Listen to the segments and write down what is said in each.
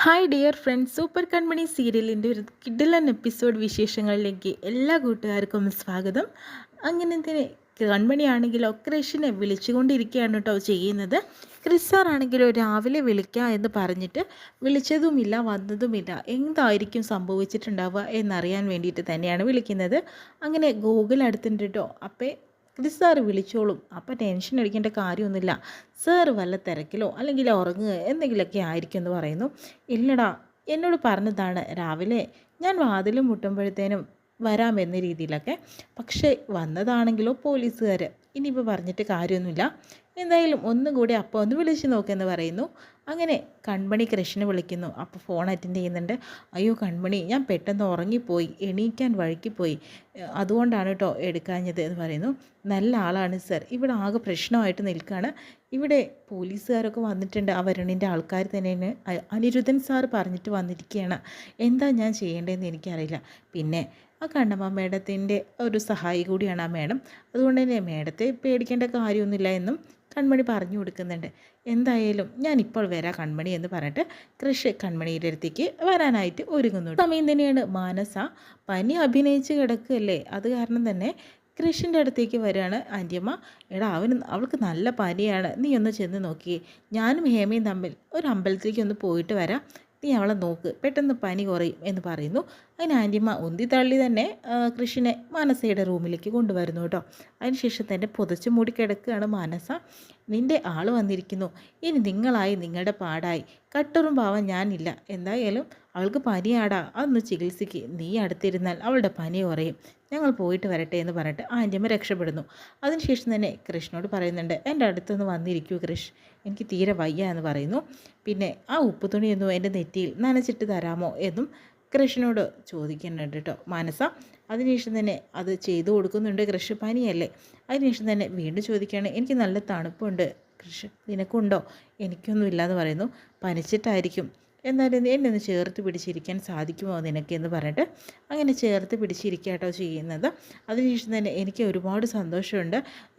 Hi dear friends, super കൺമണി സീരിയലിൻ്റെ ഒരു കിടിലൻ എപ്പിസോഡ് വിശേഷങ്ങളിലേക്ക് എല്ലാ കൂട്ടുകാർക്കും സ്വാഗതം. അങ്ങനെ തന്നെ കൺമണിയാണെങ്കിലോ ക്രിഷിനെ വിളിച്ചുകൊണ്ടിരിക്കുകയാണ് കേട്ടോ ചെയ്യുന്നത്. ക്രിസ് സാറാണെങ്കിലോ രാവിലെ വിളിക്കാം എന്ന് പറഞ്ഞിട്ട് വിളിച്ചതുമില്ല, വന്നതുമില്ല. എന്തായിരിക്കും സംഭവിച്ചിട്ടുണ്ടാവുക എന്നറിയാൻ വേണ്ടിയിട്ട് തന്നെയാണ് വിളിക്കുന്നത്. അങ്ങനെ ഗൂഗിൾ അടുത്തുണ്ട് കേട്ടോ. അപ്പോൾ ക്രിസ് സാറ് വിളിച്ചോളും, അപ്പോൾ ടെൻഷൻ അടിക്കേണ്ട കാര്യമൊന്നുമില്ല. സാറ് വല്ല തിരക്കിലോ അല്ലെങ്കിൽ ഉറങ്ങുക എന്തെങ്കിലുമൊക്കെ ആയിരിക്കും എന്ന് പറയുന്നു. ഇല്ലടാ, എന്നോട് പറഞ്ഞതാണ് രാവിലെ ഞാൻ വാതിൽ മുട്ടുമ്പോഴത്തേനും വരാമെന്ന രീതിയിലൊക്കെ. പക്ഷേ വന്നതാണെങ്കിലോ പോലീസുകാർ. ഇനിയിപ്പോൾ പറഞ്ഞിട്ട് കാര്യമൊന്നുമില്ല, എന്തായാലും ഒന്നും കൂടി അപ്പോൾ ഒന്ന് വിളിച്ച് നോക്കുമെന്ന് പറയുന്നു. അങ്ങനെ കൺമണി കൃഷ്ണനെ വിളിക്കുന്നു. അപ്പോൾ ഫോൺ അറ്റൻഡ് ചെയ്യുന്നുണ്ട്. അയ്യോ കൺമണി, ഞാൻ പെട്ടെന്ന് ഉറങ്ങിപ്പോയി, എണീക്കാൻ വഴുക്കിപ്പോയി, അതുകൊണ്ടാണ് കേട്ടോ എടുക്കാഞ്ഞത് എന്ന് പറയുന്നു. നല്ല ആളാണ് സർ, ഇവിടെ ആകെ പ്രശ്നമായിട്ട് നിൽക്കുകയാണ്. ഇവിടെ പോലീസുകാരൊക്കെ വന്നിട്ടുണ്ട്, ആ വരുണിൻ്റെ ആൾക്കാർ തന്നെയാണ്. അനിരുദ്ധൻ സാർ പറഞ്ഞിട്ട് വന്നിരിക്കുകയാണ്. എന്താ ഞാൻ ചെയ്യേണ്ടതെന്ന് എനിക്കറിയില്ല. പിന്നെ ആ കണ്ണമ്മ മേഡത്തിൻ്റെ ഒരു സഹായി കൂടിയാണ് ആ മേഡം, അതുകൊണ്ട് തന്നെ മേഡത്തെ പേടിക്കേണ്ട കാര്യമൊന്നുമില്ല എന്നും കൺമണി പറഞ്ഞു കൊടുക്കുന്നുണ്ട്. എന്തായാലും ഞാനിപ്പോൾ വരാം കൺമണി എന്ന് പറഞ്ഞിട്ട് കൃഷി കൺമണിയുടെ അടുത്തേക്ക് വരാനായിട്ട് ഒരുങ്ങുന്നുണ്ട്. സമയം തന്നെയാണ് മാനസ പനി അഭിനയിച്ച് കിടക്കുകയല്ലേ, അത് കാരണം തന്നെ കൃഷിൻ്റെ അടുത്തേക്ക് വരികയാണ്. ആൻറ്റിയമ്മ, എടാ അവൾക്ക് നല്ല പനിയാണ്, നീ ഒന്ന് ചെന്ന് നോക്കിയേ, ഞാനും ഹേമയും തമ്മിൽ ഒരു അമ്പലത്തിലേക്ക് ഒന്ന് പോയിട്ട് വരാം, നീ അവളെ നോക്ക്, പെട്ടെന്ന് പനി കുറയും എന്ന് പറയുന്നു. അതിന് ആൻറ്റിയമ്മ ഉന്തി തള്ളി തന്നെ കൃഷിനെ മാനസയുടെ റൂമിലേക്ക് കൊണ്ടുവരുന്നു കേട്ടോ. അതിനുശേഷം തന്നെ പുതച്ച് മൂടി കിടക്കുകയാണ് മാനസ. നിൻ്റെ ആൾ വന്നിരിക്കുന്നു, ഇനി നിങ്ങളായി നിങ്ങളുടെ പാടായി, കട്ടറും പാവം ഞാനില്ല. എന്തായാലും അവൾക്ക് പനിയാടാ, അതൊന്ന് ചികിത്സിക്ക്, നീ അടുത്തിരുന്നാൽ അവളുടെ പനി കുറയും, ഞങ്ങൾ പോയിട്ട് വരട്ടെ എന്ന് പറഞ്ഞിട്ട് ആൻറ്റിയമ്മ രക്ഷപ്പെടുന്നു. അതിനുശേഷം തന്നെ കൃഷ്ണനോട് പറയുന്നുണ്ട്, എൻ്റെ അടുത്തൊന്ന് വന്നിരിക്കൂ കൃഷ്, എനിക്ക് തീരെ വയ്യ എന്ന് പറയുന്നു. പിന്നെ ആ ഉപ്പ് തുണിയൊന്നും എൻ്റെ നെറ്റിയിൽ നനച്ചിട്ട് തരാമോ എന്നും കൃഷ്ണനോട് ചോദിക്കുന്നുണ്ട് കേട്ടോ മാനസ. അതിനുശേഷം തന്നെ അത് ചെയ്തു കൊടുക്കുന്നുണ്ട്. കൃഷ് പനിയല്ലേ. അതിനുശേഷം തന്നെ വീണ്ടും ചോദിക്കുകയാണ്, എനിക്ക് നല്ല തണുപ്പുണ്ട് കൃഷ്, നിനക്കുണ്ടോ? എനിക്കൊന്നും ഇല്ലയെന്ന് പറയുന്നു. പനിച്ചിട്ടായിരിക്കും, എന്നാലും എന്നെ ഒന്ന് ചേർത്ത് പിടിച്ചിരിക്കാൻ സാധിക്കുമോ നിനക്ക് എന്ന് പറഞ്ഞിട്ട് അങ്ങനെ ചേർത്ത് പിടിച്ചിരിക്കാട്ടോ ചെയ്യുന്നത്. അതിനുശേഷം തന്നെ എനിക്ക് ഒരുപാട് സന്തോഷമുണ്ട്.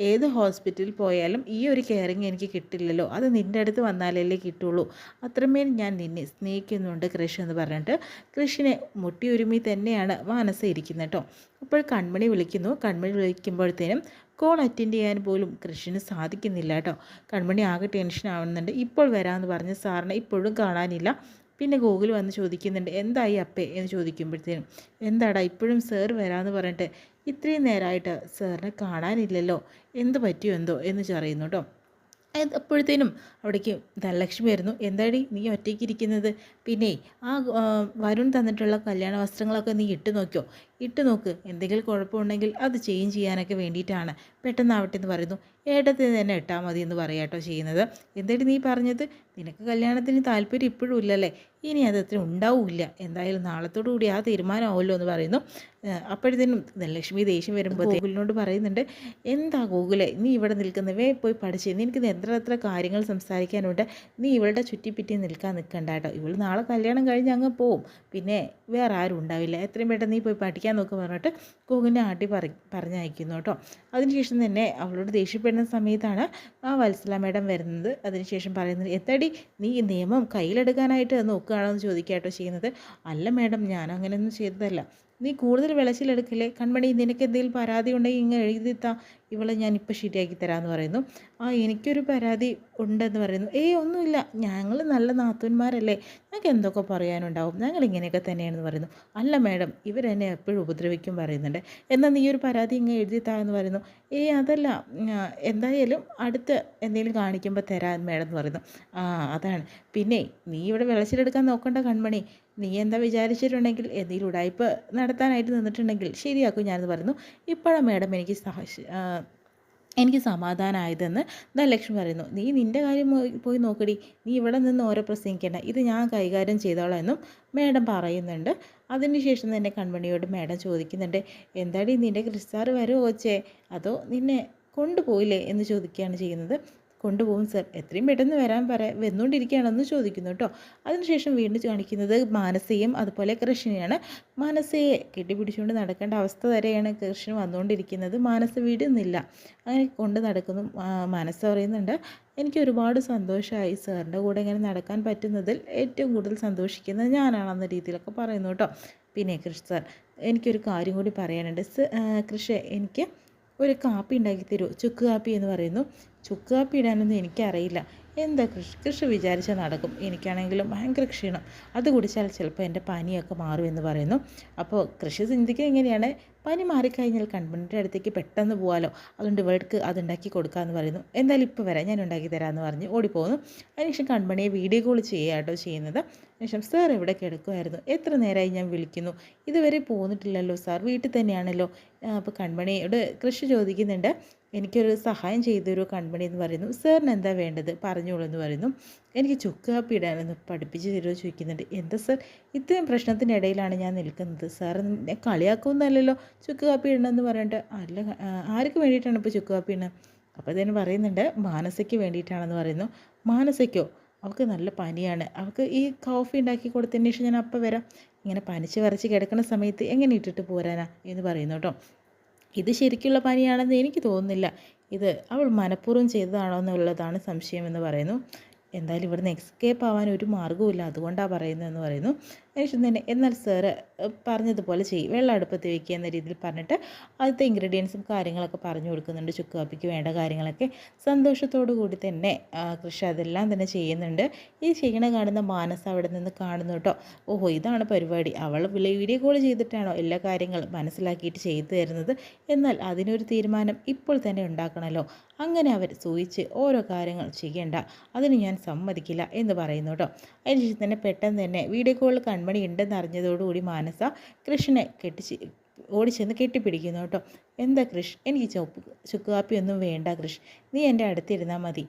ഏത് ഹോസ്പിറ്റലിൽ പോയാലും ഈ ഒരു കെയറിങ് എനിക്ക് കിട്ടില്ലല്ലോ, അത് നിൻ്റെ അടുത്ത് വന്നാലല്ലേ കിട്ടുള്ളൂ, അത്രമേൽ ഞാൻ നിന്നെ സ്നേഹിക്കുന്നുണ്ട് കൃഷ് എന്ന് പറഞ്ഞിട്ട് കൃഷിനെ മുട്ടിയൊരുമി തന്നെയാണ് മാനസ ഇരിക്കുന്നത് കേട്ടോ. അപ്പോൾ കൺമണി വിളിക്കുന്നു. കൺമണി വിളിക്കുമ്പോഴത്തേനും കോൾ അറ്റൻഡ് ചെയ്യാൻ പോലും കൃഷിന് സാധിക്കുന്നില്ല കേട്ടോ. കൺമണി ആകെ ടെൻഷൻ ആവുന്നുണ്ട്. ഇപ്പോൾ വരാമെന്ന് പറഞ്ഞ് സാറിനെ ഇപ്പോഴും കാണാനില്ല. പിന്നെ ഗൂഗിൾ വന്ന് ചോദിക്കുന്നുണ്ട്, എന്തായി അപ്പേ എന്ന് ചോദിക്കുമ്പോഴത്തേനും, എന്താടാ ഇപ്പോഴും സാർ വരാമെന്ന് പറഞ്ഞിട്ട് ഇത്രയും നേരമായിട്ട് സാറിനെ കാണാനില്ലല്ലോ, എന്ത് പറ്റിയോ എന്തോ എന്ന് പറയുന്നു കേട്ടോ. അപ്പോഴത്തേനും അവിടേക്ക് ധനലക്ഷ്മി വരുന്നു. എന്താടി നീ ഒറ്റയ്ക്ക് ഇരിക്കുന്നത്? പിന്നെ ആ വരുൺ തന്നിട്ടുള്ള കല്യാണ വസ്ത്രങ്ങളൊക്കെ നീ ഇട്ട് നോക്കിയോ? ഇട്ട് നോക്ക്, എന്തെങ്കിലും കുഴപ്പമുണ്ടെങ്കിൽ അത് ചേഞ്ച് ചെയ്യാനൊക്കെ വേണ്ടിയിട്ടാണ്, പെട്ടെന്നാവട്ടെ എന്ന് പറയുന്നു. ഏട്ടത്തിന് തന്നെ ഇട്ടാൽ മതി എന്ന് പറയാട്ടോ ചെയ്യുന്നത്. എന്താടി നീ പറഞ്ഞത്? നിനക്ക് കല്യാണത്തിന് താല്പര്യം ഇപ്പോഴും ഇല്ലല്ലേ, ഇനി അതത്ര ഉണ്ടാവില്ല, എന്തായാലും നാളത്തോടു കൂടി ആ തീരുമാനമാവുമല്ലോ എന്ന് പറയുന്നു. അപ്പോഴത്തേനും ധനലക്ഷ്മി ദേഷ്യം വരുമ്പോൾ ഗൂഗിളിനോട് പറയുന്നുണ്ട്, എന്താ ഗൂഗിളെ നീ ഇവിടെ നിൽക്കുന്നവേ, പോയി പഠിച്ച്, നിനക്ക് എത്ര കാര്യങ്ങൾ സംസാരിക്കാനുണ്ട്, നീ ഇവളുടെ ചുറ്റിപ്പിറ്റി നിൽക്കാൻ നിൽക്കണ്ട കേട്ടോ, ഇവൾ നാളെ കല്യാണം കഴിഞ്ഞ് അങ്ങ് പോവും, പിന്നെ വേറെ ആരും ഉണ്ടാവില്ല, എത്രയും പെട്ടെന്ന് നീ പോയി പഠിക്കാൻ നോക്കുക പറഞ്ഞിട്ട് ഗൂഗിളിനെ ആട്ടി പറഞ്ഞയക്കുന്നു കേട്ടോ. അതിനുശേഷം തന്നെ അവളോട് ദേഷ്യപ്പെടുന്ന സമയത്താണ് ആ വത്സല മേഡം വരുന്നത്. അതിനുശേഷം പറയുന്നത്, എത്തടി നീ ഈ നിയമം കയ്യിലെടുക്കാനായിട്ട് നോക്കുകയാണോ എന്ന് ചോദിക്കുക കേട്ടോ ചെയ്യുന്നത്. അല്ല മേഡം, ഞാൻ അങ്ങനെയൊന്നും ചെയ്തതല്ല, നീ കൂടുതൽ വിളച്ചിലെടുക്കില്ലേ, കൺമണി നിനക്ക് എന്തെങ്കിലും പരാതി ഉണ്ടെങ്കിൽ ഇങ്ങനെ എഴുതിത്താ, ഇവളെ ഞാനിപ്പോൾ ശരിയാക്കി തരാമെന്ന് പറയുന്നു. എനിക്കൊരു പരാതി ഉണ്ടെന്ന് പറയുന്നു. ഒന്നുമില്ല, ഞങ്ങൾ നല്ല നാത്തൂന്മാരല്ലേ, ഞങ്ങൾക്ക് എന്തൊക്കെ പറയാനുണ്ടാവും, ഞങ്ങൾ ഇങ്ങനെയൊക്കെ തന്നെയാണെന്ന് പറയുന്നു. അല്ല മേഡം, ഇവരെന്നെ എപ്പോഴും ഉപദ്രവിക്കും പറയുന്നുണ്ട്, എന്നാൽ നീ ഒരു പരാതി ഇങ്ങനെ എഴുതിത്താ എന്ന് പറയുന്നു. അതല്ല, എന്തായാലും അടുത്ത് എന്തെങ്കിലും കാണിക്കുമ്പോൾ തരാം മേഡം എന്ന് പറയുന്നു. അതാണ്, പിന്നെ നീ ഇവിടെ വിളച്ചിലെടുക്കാൻ നോക്കണ്ട കൺമണി, നീ എന്താ വിചാരിച്ചിട്ടുണ്ടെങ്കിൽ എന്തെങ്കിലും ഉടായ്പ് നടത്താനായിട്ട് നിന്നിട്ടുണ്ടെങ്കിൽ ശരിയാക്കും ഞാനെന്ന് പറയുന്നു. ഇപ്പോഴാണ് മേഡം എനിക്ക് സമാധാനമായതെന്ന് ധനലക്ഷ്മി പറയുന്നു. നീ നിൻ്റെ കാര്യം പോയി നോക്കടി, നീ ഇവിടെ നിന്ന് ഓരോ പ്രസംഗിക്കേണ്ട, ഇത് ഞാൻ കൈകാര്യം ചെയ്തോളാം എന്നും മേഡം പറയുന്നുണ്ട്. അതിനുശേഷം തന്നെ കൺമണിയോട് മേഡം ചോദിക്കുന്നുണ്ട്, എന്താടി നിൻ്റെ ക്രിസ്താർ വരുമോ കൊച്ചേ, അതോ നിന്നെ കൊണ്ടുപോയില്ലേ എന്ന് ചോദിക്കുകയാണ് ചെയ്യുന്നത്. കൊണ്ടുപോകും സർ, എത്രയും പെട്ടെന്ന് വരാൻ വന്നുകൊണ്ടിരിക്കുകയാണെന്ന് ചോദിക്കുന്നു കേട്ടോ. അതിനുശേഷം വീണ്ടും കാണിക്കുന്നത് മാനസയും അതുപോലെ കൃഷ്ണനെയാണ്. മാനസയെ കെട്ടിപ്പിടിച്ചുകൊണ്ട് നടക്കേണ്ട അവസ്ഥ വരെയാണ് കൃഷ്ണൻ വന്നുകൊണ്ടിരിക്കുന്നത്. മാനസ വിടുന്നില്ല, അങ്ങനെ കൊണ്ട് നടക്കുന്നു. മാനസ പറയുന്നുണ്ട്, എനിക്ക് ഒരുപാട് സന്തോഷമായി സാറിൻ്റെ കൂടെ ഇങ്ങനെ നടക്കാൻ പറ്റുന്നതിൽ ഏറ്റവും കൂടുതൽ സന്തോഷിക്കുന്നത് ഞാനാണെന്ന രീതിയിലൊക്കെ പറയുന്നു കേട്ടോ. പിന്നെ കൃഷ് സാർ, എനിക്കൊരു കാര്യം കൂടി പറയാനുണ്ട്. കൃഷ്, എനിക്ക് ഒരു കാപ്പി ഉണ്ടാക്കി തരൂ, ചുക്ക് കാപ്പി എന്ന് പറയുന്നു. ചുക്ക് കാപ്പി ഇടാനൊന്നും എനിക്കറിയില്ല. എന്താ കൃഷി വിചാരിച്ചാൽ നടക്കും. എനിക്കാണെങ്കിലും ഭയങ്കര ക്ഷീണം, അത് കുടിച്ചാൽ ചിലപ്പോൾ എൻ്റെ പനിയൊക്കെ മാറുമെന്ന് പറയുന്നു. അപ്പോൾ കൃഷി ചിന്തിക്കുക എങ്ങനെയാണ്, പനി മാറിക്കഴിഞ്ഞാൽ കൺമണിയുടെ അടുത്തേക്ക് പെട്ടെന്ന് പോകാമല്ലോ, അതുകൊണ്ട് ഇവൾക്ക് അതുണ്ടാക്കി കൊടുക്കാമെന്ന് പറയുന്നു. എന്തായാലും ഇപ്പോൾ വരാം, ഞാൻ ഉണ്ടാക്കി തരാമെന്ന് പറഞ്ഞ് ഓടിപ്പോകുന്നു. അതിനുശേഷം കൺമണിയെ വീഡിയോ കോൾ ചെയ്യുക ചെയ്യുന്നത്. അതിനുശേഷം സാർ എവിടെ കിടക്കുമായിരുന്നു, എത്ര നേരമായി ഞാൻ വിളിക്കുന്നു, ഇതുവരെ പോന്നിട്ടില്ലല്ലോ സാർ, വീട്ടിൽ തന്നെയാണല്ലോ. അപ്പോൾ കൺമണിയോട് കൃഷി ചോദിക്കുന്നുണ്ട്, എനിക്കൊരു സഹായം ചെയ്തൊരു കൺമണി എന്ന് പറയുന്നു. സാറിന് എന്താ വേണ്ടത് പറഞ്ഞോളൂ എന്ന് പറയുന്നു. എനിക്ക് ചുക്ക് കാപ്പി ഇടാനൊന്ന് പഠിപ്പിച്ച് തരുമോ ചോദിക്കുന്നുണ്ട്. എന്താ സാർ, ഇത്രയും പ്രശ്നത്തിനിടയിലാണ് ഞാൻ നിൽക്കുന്നത്, സാർ എന്നെ കളിയാക്കുമെന്നല്ലല്ലോ ചുക്ക് കാപ്പി ഇടണമെന്ന് പറഞ്ഞിട്ട്. അല്ല, ആർക്ക് വേണ്ടിയിട്ടാണ് ഇപ്പോൾ ചുക്ക് കാപ്പി ഇടുന്നത്? അപ്പോൾ ഇതിന് പറയുന്നുണ്ട്, മാനസയ്ക്ക് വേണ്ടിയിട്ടാണെന്ന് പറയുന്നു. മാനസയ്ക്കോ? അവൾക്ക് നല്ല പനിയാണ്, അവൾക്ക് ഈ കോഫി ഉണ്ടാക്കി കൊടുത്തതിന് ശേഷം ഞാൻ അപ്പം വരാം. ഇങ്ങനെ പനിച്ച് വരച്ച് കിടക്കുന്ന സമയത്ത് എങ്ങനെ ഇട്ടിട്ട് പോരാനാ എന്ന് പറയുന്നു കേട്ടോ. ഇത് ശരിക്കുള്ള പനിയാണെന്ന് എനിക്ക് തോന്നുന്നില്ല, ഇത് അവൾ മനഃപൂർവ്വം ചെയ്തതാണോ എന്നുള്ളതാണ് സംശയമെന്ന് പറയുന്നു. എന്തായാലും ഇവിടുന്ന് എസ്കേപ്പ് ആവാൻ ഒരു മാർഗ്ഗവുമില്ല, അതുകൊണ്ടാണ് പറയുന്നതെന്ന് പറയുന്നു. അതിനുശേഷം തന്നെ എന്നാൽ സാറ് പറഞ്ഞതുപോലെ ചെയ്യും, വെള്ളം അടുപ്പത്ത് വയ്ക്കുക എന്ന രീതിയിൽ പറഞ്ഞിട്ട് ആദ്യത്തെ ഇൻഗ്രീഡിയൻസും കാര്യങ്ങളൊക്കെ പറഞ്ഞു കൊടുക്കുന്നുണ്ട്. ചുക്ക് കാപ്പിക്ക് വേണ്ട കാര്യങ്ങളൊക്കെ സന്തോഷത്തോടു കൂടി തന്നെ കൃഷി അതെല്ലാം തന്നെ ചെയ്യുന്നുണ്ട്. ഈ ചെയ്യണ കാണുന്ന മാനസ അവിടെ നിന്ന് കാണുന്നു കേട്ടോ. ഓഹോ, ഇതാണ് പരിപാടി, അവൾ വീഡിയോ കോൾ ചെയ്തിട്ടാണോ എല്ലാ കാര്യങ്ങളും മനസ്സിലാക്കിയിട്ട് ചെയ്തു തരുന്നത്. എന്നാൽ അതിനൊരു തീരുമാനം ഇപ്പോൾ തന്നെ ഉണ്ടാക്കണമല്ലോ, അങ്ങനെ അവർ സൂചിച്ച് ഓരോ കാര്യങ്ങൾ ചെയ്യേണ്ട, അതിന് ഞാൻ സമ്മതിക്കില്ല എന്ന് പറയുന്നു കേട്ടോ. അതിനുശേഷം തന്നെ പെട്ടെന്ന് തന്നെ വീഡിയോ കോളിൽ കൺമണി ഉണ്ടെന്ന് അറിഞ്ഞതോടുകൂടി മാനസ കൃഷ്ണനെ ഓടിച്ചെന്ന് കെട്ടിപ്പിടിക്കുന്നു കേട്ടോ. എന്താ കൃഷ്, എനിക്ക് ചുക്ക് കാപ്പിയൊന്നും വേണ്ട കൃഷ്, നീ എൻ്റെ അടുത്തിരുന്നാൽ മതി,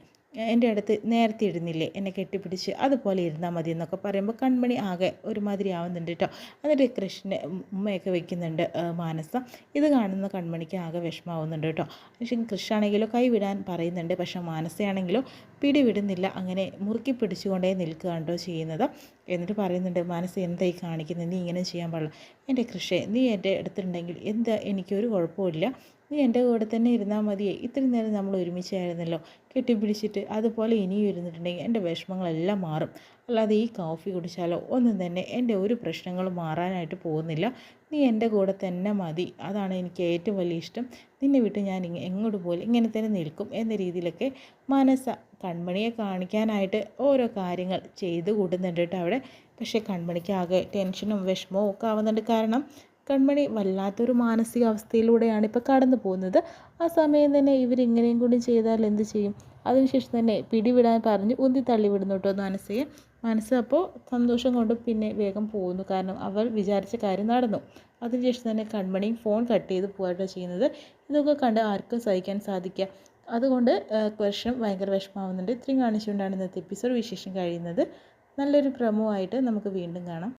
എൻ്റെ അടുത്ത് നേരത്തെ ഇരുന്നില്ലേ എന്നെ കെട്ടിപ്പിടിച്ച്, അതുപോലെ ഇരുന്നാൽ മതി എന്നൊക്കെ പറയുമ്പോൾ കൺമണി ആകെ ഒരുമാതിരി ആവുന്നുണ്ട് കേട്ടോ. എന്നിട്ട് കൃഷ്ണനെ ഉമ്മയൊക്കെ വെക്കുന്നുണ്ട് മാനസ. ഇത് കാണുന്ന കൺമണിക്ക് ആകെ വിഷമാവുന്നുണ്ട് കേട്ടോ. പക്ഷേ കൃഷാണെങ്കിലോ കൈവിടാൻ പറയുന്നുണ്ട്, പക്ഷേ മാനസയാണെങ്കിലോ പിടിവിടുന്നില്ല, അങ്ങനെ മുറുക്കി പിടിച്ചുകൊണ്ടേ നിൽക്കുകയാണോ ചെയ്യുന്നത്. എന്നിട്ട് പറയുന്നുണ്ട്, മാനസ എന്തായി കാണിക്കുന്നത്, നീ ഇങ്ങനെ ചെയ്യാൻ പാടില്ല. എൻ്റെ കൃഷി, നീ എൻ്റെ അടുത്തുണ്ടെങ്കിൽ എന്താ എനിക്കൊരു കുഴപ്പമില്ല, നീ എൻ്റെ കൂടെ തന്നെ ഇരുന്നാൽ മതിയേ, ഇത്രയും നേരം നമ്മൾ ഒരുമിച്ചായിരുന്നല്ലോ കെട്ടിപ്പിടിച്ചിട്ട്, അതുപോലെ ഇനിയും ഇരുന്നിട്ടുണ്ടെങ്കിൽ എൻ്റെ വിഷമങ്ങളെല്ലാം മാറും. അല്ലാതെ ഈ കോഫി കുടിച്ചാലോ ഒന്നും തന്നെ എൻ്റെ ഒരു പ്രശ്നങ്ങളും മാറാനായിട്ട് പോകുന്നില്ല. നീ എൻ്റെ കൂടെ തന്നെ മതി, അതാണ് എനിക്ക് ഏറ്റവും വലിയ ഇഷ്ടം, നിന്നെ വിട്ട് ഞാൻ എങ്ങോട്ട് പോലും ഇങ്ങനെ തന്നെ നിൽക്കും എന്ന രീതിയിലൊക്കെ മനസ്സ കൺമണിയെ കാണിക്കാനായിട്ട് ഓരോ കാര്യങ്ങൾ ചെയ്ത് കൂട്ടുന്നുണ്ട് കേട്ടോ അവിടെ. പക്ഷേ കൺമണിക്ക് ആകെ ടെൻഷനും വിഷമവും ഒക്കെ ആവുന്നുണ്ട്. കാരണം കൺമണി വല്ലാത്തൊരു മാനസികാവസ്ഥയിലൂടെയാണ് ഇപ്പോൾ കടന്നു പോകുന്നത്. ആ സമയം തന്നെ ഇവരിങ്ങനെയും കൂടി ചെയ്താൽ എന്ത് ചെയ്യും? അതിനുശേഷം തന്നെ പിടിവിടാൻ പറഞ്ഞ് ഉന്തി തള്ളി വിടുന്നു കേട്ടോ മനസ്സയെ. മനസ്സ് അപ്പോൾ സന്തോഷം കൊണ്ട് പിന്നെ വേഗം പോകുന്നു, കാരണം അവർ വിചാരിച്ച കാര്യം നടന്നു. അതിനുശേഷം തന്നെ കൺമണിയും ഫോൺ കട്ട് ചെയ്ത് പോവുകയാണ് ചെയ്യുന്നത്. ഇതൊക്കെ കണ്ട് ആർക്കും സഹിക്കാൻ സാധിക്കുക. അതുകൊണ്ട് ഭയങ്കര വിഷമാവുന്നുണ്ട്. ഇത്രയും കാണിച്ചുകൊണ്ടാണ് ഇന്നത്തെ എപ്പിസോഡ് വിശേഷം കഴിയുന്നത്. നല്ലൊരു പ്രമോ ആയിട്ട് നമുക്ക് വീണ്ടും കാണാം.